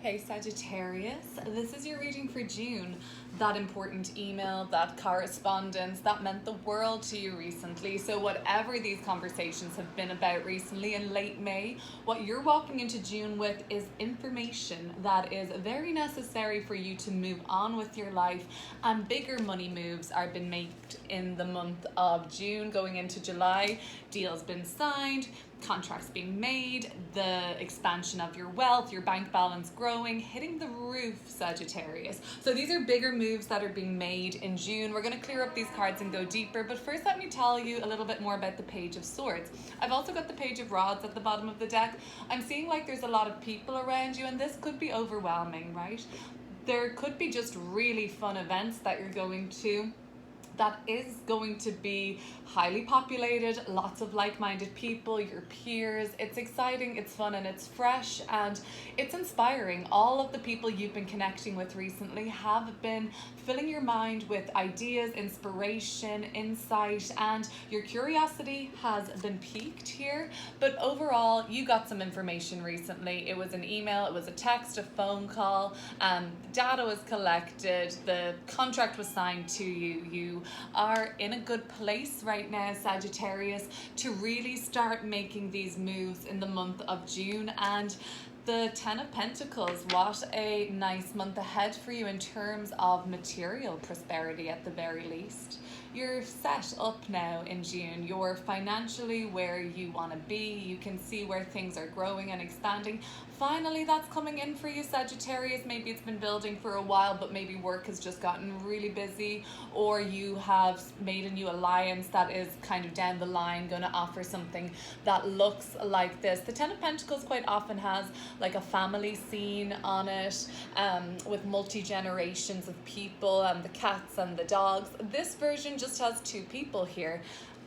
Okay, Sagittarius, this is your reading for June. That important email, that correspondence, that meant the world to you recently. So whatever these conversations have been about recently in late May, what you're walking into June with is information that is very necessary for you to move on with your life, and bigger money moves are been made in the month of June going into July. Deals been signed, contracts being made, the expansion of your wealth, your bank balance growing, hitting the roof, Sagittarius. So these are bigger moves that are being made in June. We're going to clear up these cards and go deeper, but first let me tell you a little bit more about the Page of Swords. I've also got the Page of Rods at the bottom of the deck. I'm seeing like there's a lot of people around you, and this could be overwhelming, right? There could be just really fun events that you're going to that is going to be highly populated, lots of like-minded people, your peers. It's exciting, it's fun, and it's fresh, and it's inspiring. All of the people you've been connecting with recently have been filling your mind with ideas, inspiration, insight, and your curiosity has been piqued here. But overall, you got some information recently. It was an email, it was a text, a phone call, data was collected, the contract was signed to you. You are in a good place right now, Sagittarius, to really start making these moves in the month of June. And the Ten of Pentacles, what a nice month ahead for you in terms of material prosperity at the very least. You're set up now in June. You're financially where you want to be. You can see where things are growing and expanding. Finally, that's coming in for you, Sagittarius. Maybe it's been building for a while, but maybe work has just gotten really busy, or you have made a new alliance that is kind of down the line going to offer something that looks like this. The Ten of Pentacles quite often has like a family scene on it, with multi-generations of people and the cats and the dogs. This version just has two people here.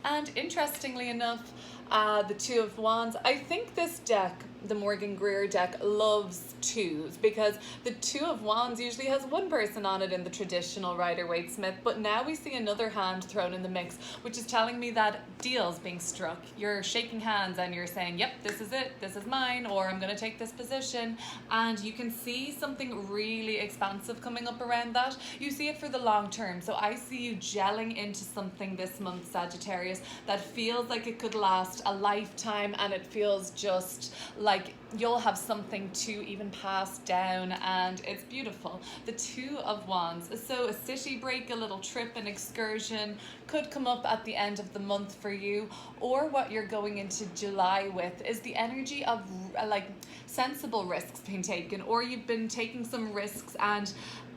And interestingly enough, the Two of Wands, I think this deck, the Morgan Greer deck, loves twos, because the Two of Wands usually has one person on it in the traditional Rider-Waite-Smith, but now we see another hand thrown in the mix, which is telling me that deals being struck. You're shaking hands and you're saying, yep, this is it, this is mine, or I'm going to take this position, and you can see something really expansive coming up around that. You see it for the long term, so I see you gelling into something this month, Sagittarius, that feels like it could last a lifetime, and it feels just like you'll have something to even pass down, and it's beautiful. The Two of Wands, so a city break, a little trip, an excursion could come up at the end of the month for you, or what you're going into July with is the energy of like sensible risks being taken, or you've been taking some risks and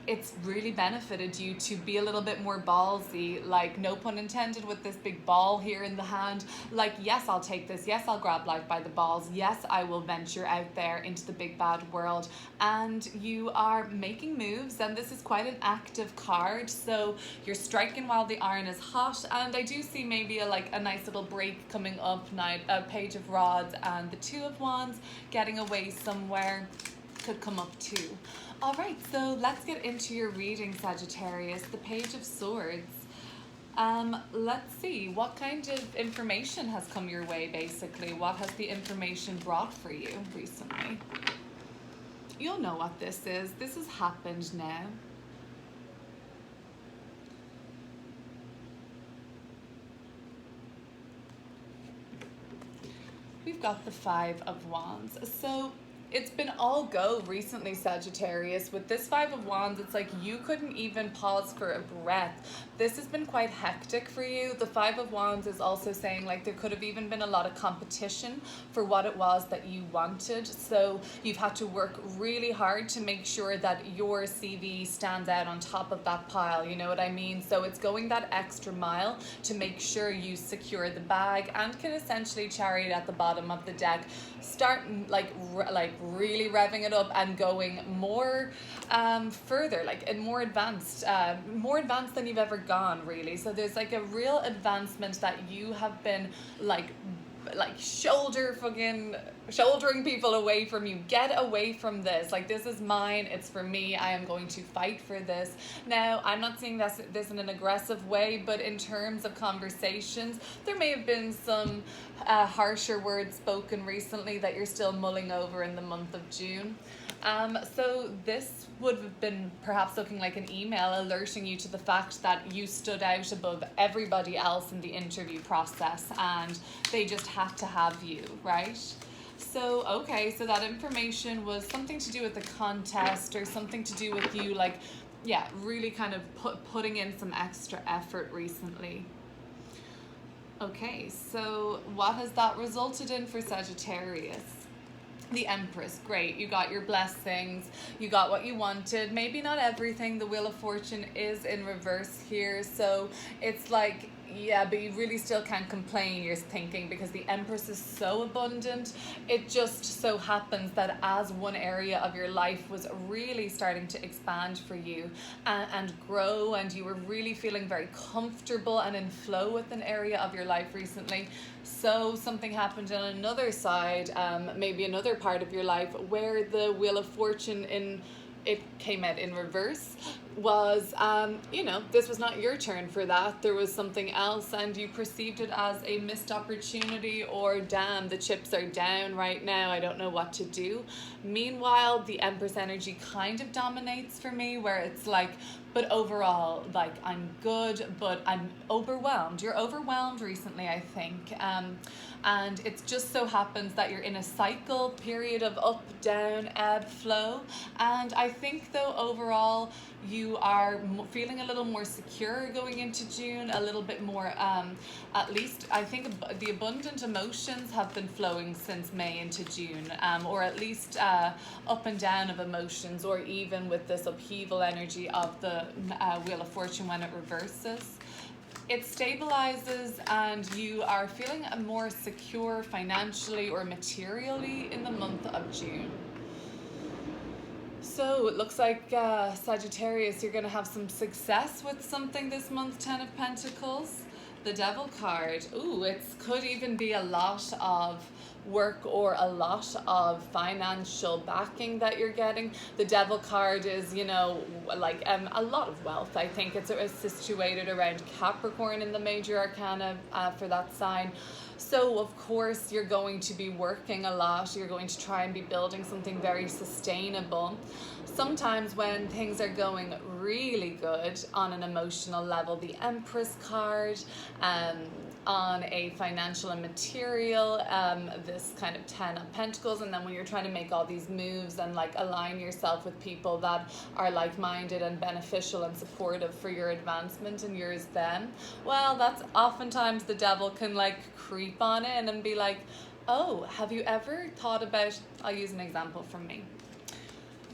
it's really benefited you to be a little bit more ballsy, like no pun intended with this big ball here in the hand. Like, yes, I'll take this. Yes, I'll grab life by the balls. Yes, I will venture out there into the big bad world. And you are making moves, and this is quite an active card. So you're striking while the iron is hot. And I do see maybe a nice little break coming up now. A Page of Rods and the Two of Wands getting away somewhere could come up too. All right, so let's get into your reading, Sagittarius. The Page of Swords. Let's see, what kind of information has come your way, basically? What has the information brought for you recently? You'll know what this is. This has happened now. We've got the Five of Wands. So it's been all go recently, Sagittarius. With this Five of Wands, it's like you couldn't even pause for a breath. This has been quite hectic for you. The Five of Wands is also saying like there could have even been a lot of competition for what it was that you wanted. So you've had to work really hard to make sure that your CV stands out on top of that pile, you know what I mean? So it's going that extra mile to make sure you secure the bag, and can essentially chariot at the bottom of the deck, start like really revving it up and going more further, like and more advanced than you've ever gone, really. So there's like a real advancement that you have been like shouldering people away from you. Get away from this. Like, this is mine, it's for me, I am going to fight for this. Now, I'm not saying this in an aggressive way, but in terms of conversations, there may have been some harsher words spoken recently that you're still mulling over in the month of June. So this would have been perhaps looking like an email alerting you to the fact that you stood out above everybody else in the interview process and they just had to have you, right? So, okay, so that information was something to do with the contest or something to do with you, like, yeah, really kind of putting in some extra effort recently. Okay, so what has that resulted in for Sagittarius? The Empress, great. You got your blessings. You got what you wanted. Maybe not everything. The Wheel of Fortune is in reverse here. So it's like, yeah, but you really still can't complain, you're thinking, because the Empress is so abundant. It just so happens that as one area of your life was really starting to expand for you and grow, and you were really feeling very comfortable and in flow with an area of your life recently, so something happened on another side, maybe another part of your life, where the Wheel of Fortune it came out in reverse, was, this was not your turn for that. There was something else and you perceived it as a missed opportunity, or damn, the chips are down right now, I don't know what to do. Meanwhile, the Empress energy kind of dominates for me, where it's like, but overall, like, I'm good, but I'm overwhelmed. You're overwhelmed recently, I think. And it just so happens that you're in a cycle period of up, down, ebb, flow. And I think, though, overall, you are feeling a little more secure going into June, a little bit more, at least I think the abundant emotions have been flowing since May into June, or at least up and down of emotions, or even with this upheaval energy of the Wheel of Fortune when it reverses. It stabilizes and you are feeling more secure financially or materially in the month of June. So it looks like, Sagittarius, you're going to have some success with something this month. 10 of Pentacles, the Devil card. Ooh, it could even be a lot of work or a lot of financial backing that you're getting. The Devil card is, like a lot of wealth. I think it's situated around Capricorn in the major arcana for that sign. So of course you're going to be working a lot. You're going to try and be building something very sustainable. Sometimes when things are going really good on an emotional level, the Empress card, on a financial and material, this kind of 10 of Pentacles, and then when you're trying to make all these moves and like align yourself with people that are like-minded and beneficial and supportive for your advancement and yours them, well, that's oftentimes the Devil can like creep on in and be like, oh, have you ever thought about, I'll use an example from me.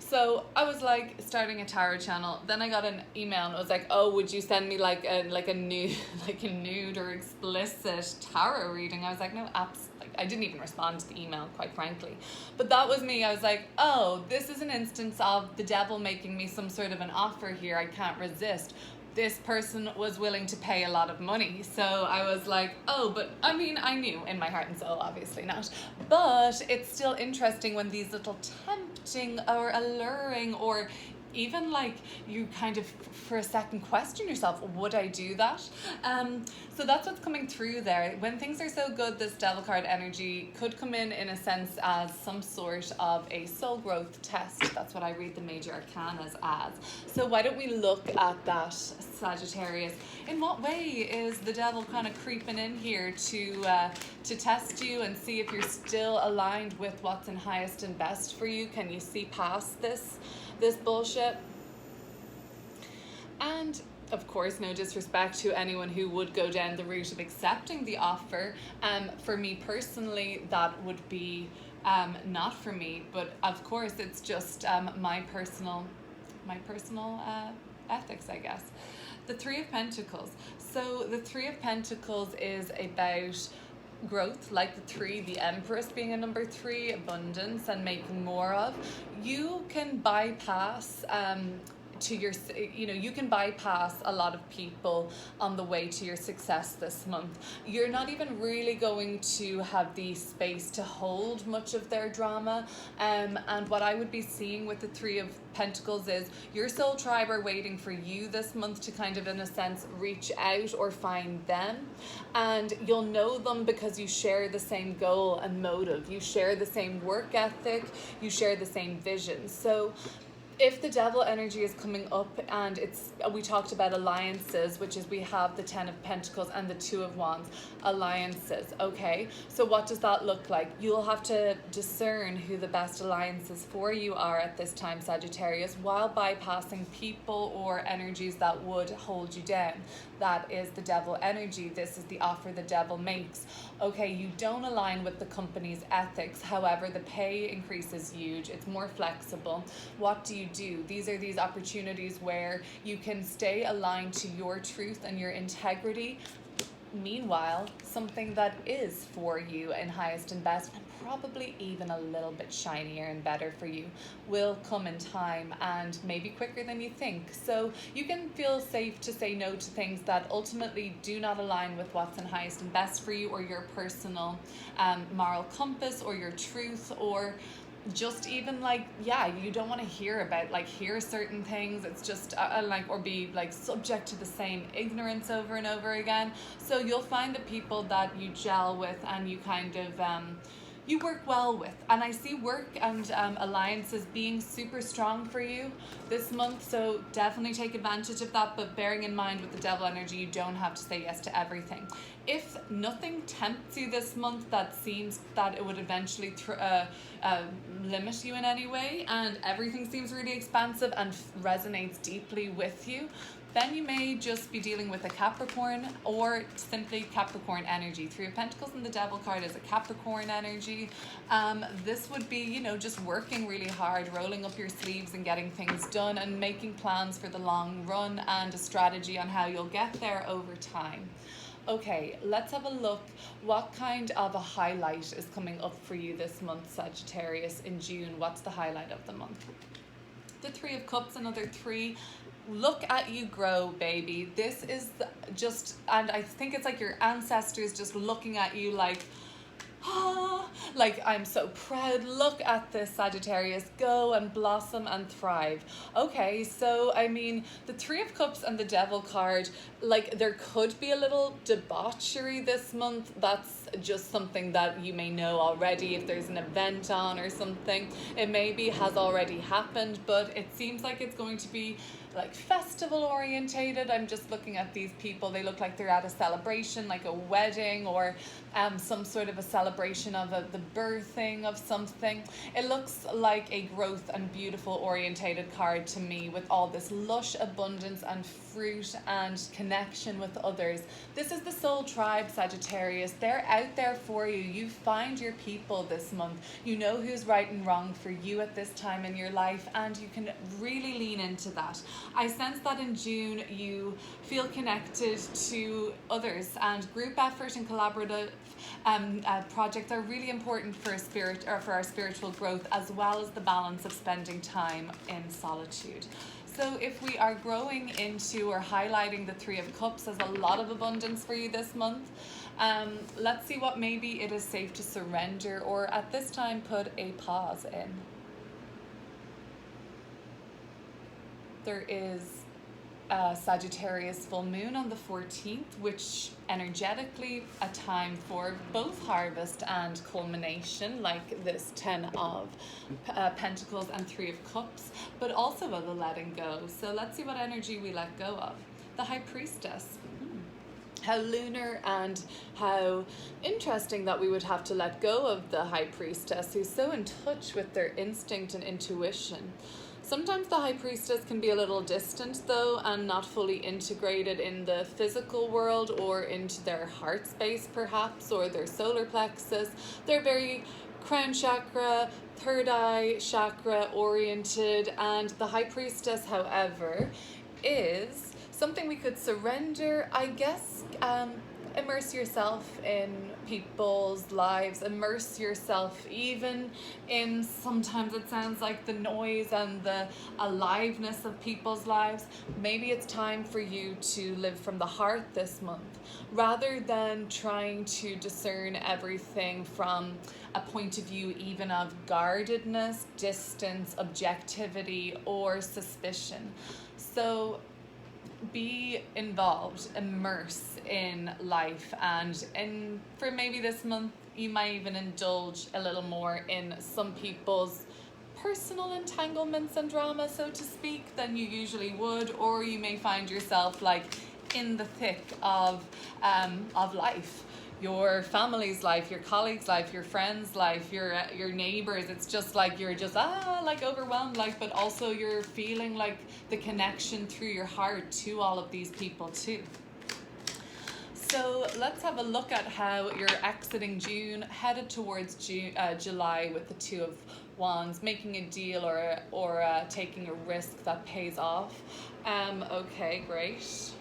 So I was like starting a tarot channel. Then I got an email and it was like, oh, would you send me like a nude or explicit tarot reading? I was like, no, I didn't even respond to the email, quite frankly. But that was me. I was like, oh, this is an instance of the Devil making me some sort of an offer here I can't resist. This person was willing to pay a lot of money. So I was like, oh, but I mean, I knew in my heart and soul, obviously not. But it's still interesting when these little tempting or alluring, or even like you kind of for a second question yourself, would I do that? So that's what's coming through there. When things are so good, this Devil card energy could come in a sense as some sort of a soul growth test. That's what I read the major arcanas as. So why don't we look at that, Sagittarius? In what way is the Devil kind of creeping in here to test you and see if you're still aligned with what's in highest and best for you? Can you see past this bullshit? And of course, no disrespect to anyone who would go down the route of accepting the offer. For me personally, that would be not for me, but of course it's just my personal ethics, I guess. The Three of Pentacles. So the Three of Pentacles is about growth, like the three, the Empress being a number 3, abundance and making more of. You can bypass to your, you can bypass a lot of people on the way to your success this month. You're not even really going to have the space to hold much of their drama. And what I would be seeing with the Three of Pentacles is your soul tribe are waiting for you this month to kind of, in a sense, reach out or find them. And you'll know them because you share the same goal and motive. You share the same work ethic. You share the same vision. So if the devil energy is coming up, and we talked about alliances, which is we have the 10 of Pentacles and the 2 of Wands, alliances, okay? So what does that look like? You'll have to discern who the best alliances for you are at this time, Sagittarius, while bypassing people or energies that would hold you down. That is the devil energy. This is the offer the devil makes. Okay, you don't align with the company's ethics. However, the pay increase is huge. It's more flexible. What do? These are these opportunities where you can stay aligned to your truth and your integrity. Meanwhile, something that is for you in highest and best, and probably even a little bit shinier and better for you, will come in time, and maybe quicker than you think. So you can feel safe to say no to things that ultimately do not align with what's in highest and best for you, or your personal moral compass, or your truth, or just even you don't want to hear certain things. It's just or be subject to the same ignorance over and over again. So you'll find the people that you gel with and you kind of you work well with. And I see work and alliances being super strong for you this month. So definitely take advantage of that. But bearing in mind with the devil energy, you don't have to say yes to everything. If nothing tempts you this month that seems that it would eventually limit you in any way, and everything seems really expansive and resonates deeply with you, then you may just be dealing with a Capricorn, or simply Capricorn energy. Three of Pentacles and the Devil card is a Capricorn energy. This would be, just working really hard, rolling up your sleeves and getting things done, and making plans for the long run and a strategy on how you'll get there over time. Okay, let's have a look. What kind of a highlight is coming up for you this month, Sagittarius, in June? What's the highlight of the month? The Three of Cups, another 3. Look at you grow, baby. This is and I think it's like your ancestors just looking at you like, I'm so proud. Look at this, Sagittarius. Go and blossom and thrive. Okay, so I mean, the Three of Cups and the Devil card, there could be a little debauchery this month. That's just something that you may know already. If there's an event on or something, it maybe has already happened, but it seems like it's going to be festival orientated. I'm just looking at these people. They look like they're at a celebration, like a wedding, or some sort of a celebration of the birthing of something. It looks like a growth and beautiful orientated card to me, with all this lush abundance and fruit and connection with others. This is the soul tribe, Sagittarius. They're out there for you. You find your people this month. You know who's right and wrong for you at this time in your life, and you can really lean into that. I sense that in June you feel connected to others, and group effort and collaborative projects are really important for for our spiritual growth, as well as the balance of spending time in solitude. So if we are growing into or highlighting the Three of Cups as a lot of abundance for you this month, let's see what maybe it is safe to surrender, or at this time put a pause in. There is a Sagittarius full moon on the 14th, which energetically a time for both harvest and culmination, like this 10 of Pentacles and 3 of Cups, but also of the letting go. So let's see what energy we let go of. The High Priestess. How lunar and how interesting that we would have to let go of the High Priestess, who's so in touch with their instinct and intuition. Sometimes the High Priestess can be a little distant though, and not fully integrated in the physical world or into their heart space perhaps, or their solar plexus. They're very crown chakra, third eye chakra oriented, and the High Priestess, however, is something we could surrender, I guess. immerse yourself in people's lives, immerse yourself even in, sometimes it sounds like, the noise and the aliveness of people's lives. Maybe it's time for you to live from the heart this month, rather than trying to discern everything from a point of view even of guardedness, distance, objectivity, or suspicion. So be involved, immerse in life, and for maybe this month you might even indulge a little more in some people's personal entanglements and drama, so to speak, than you usually would, or you may find yourself like in the thick of life, your family's life, your colleagues' life, your friends' life, your neighbors. It's just like you're just like overwhelmed, like, but also you're feeling like the connection through your heart to all of these people too. So let's have a look at how you're exiting June, headed towards July with the Two of Wands, making a deal or taking a risk that pays off. Okay, great.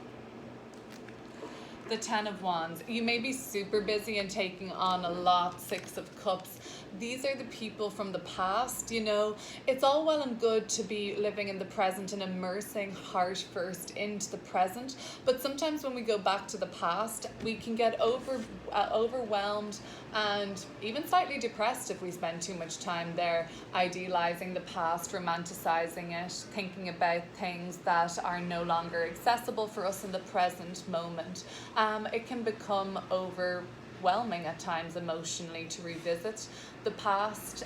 The Ten of Wands. You may be super busy and taking on a lot. Six of Cups. These are the people from the past, you know. It's all well and good to be living in the present and immersing heart first into the present, but sometimes when we go back to the past, we can get overwhelmed and even slightly depressed if we spend too much time there, idealizing the past, romanticizing it, thinking about things that are no longer accessible for us in the present moment. It can become overwhelming at times emotionally to revisit the past,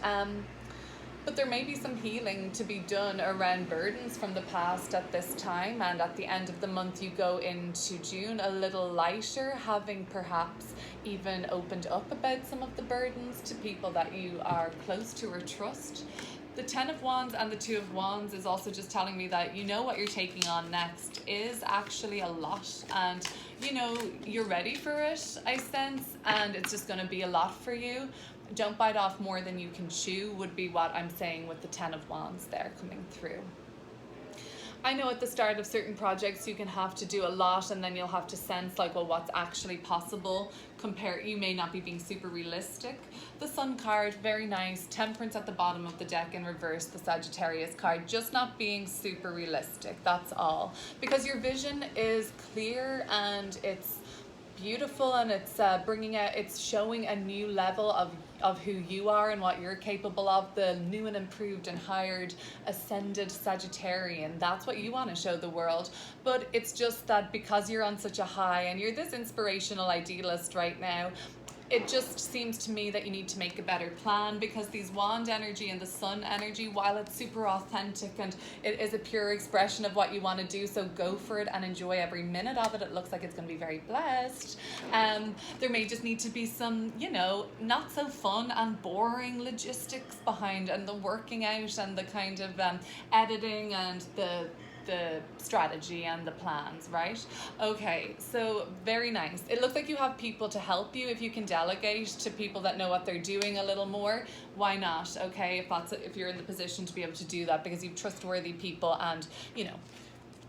but there may be some healing to be done around burdens from the past at this time, and at the end of the month you go into June a little lighter, having perhaps even opened up about some of the burdens to people that you are close to or trust. The Ten of Wands and the Two of Wands is also just telling me that you know what you're taking on next is actually a lot, and you know you're ready for it, I sense, and it's just going to be a lot for you. Don't bite off more than you can chew would be what I'm saying with the Ten of Wands there coming through. I know at the start of certain projects you can have to do a lot, and then you'll have to sense like, well, what's actually possible. You may not be being super realistic. The Sun card, very nice. Temperance at the bottom of the deck in reverse, the Sagittarius card, just not being super realistic, that's all. Because your vision is clear and it's beautiful, and it's showing a new level of who you are and what you're capable of, the new and improved and hired ascended Sagittarian. That's what you want to show the world. But it's just that because you're on such a high and you're this inspirational idealist right now, it just seems to me that you need to make a better plan, because these wand energy and the sun energy, while it's super authentic and it is a pure expression of what you want to do, so go for it and enjoy every minute of it. It looks like it's going to be very blessed. There may just need to be some, you know, not so fun and boring logistics behind, and the working out and the kind of editing and the strategy and the plans, right? Okay, so very nice. It looks like you have people to help you. If you can delegate to people that know what they're doing a little more, why not? Okay, if you're in the position to be able to do that, because you've trustworthy people and, you know,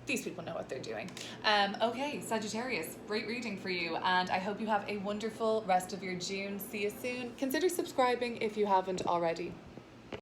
these people know what they're doing. Okay, Sagittarius, great reading for you, and I hope you have a wonderful rest of your June. See you soon. Consider subscribing if you haven't already.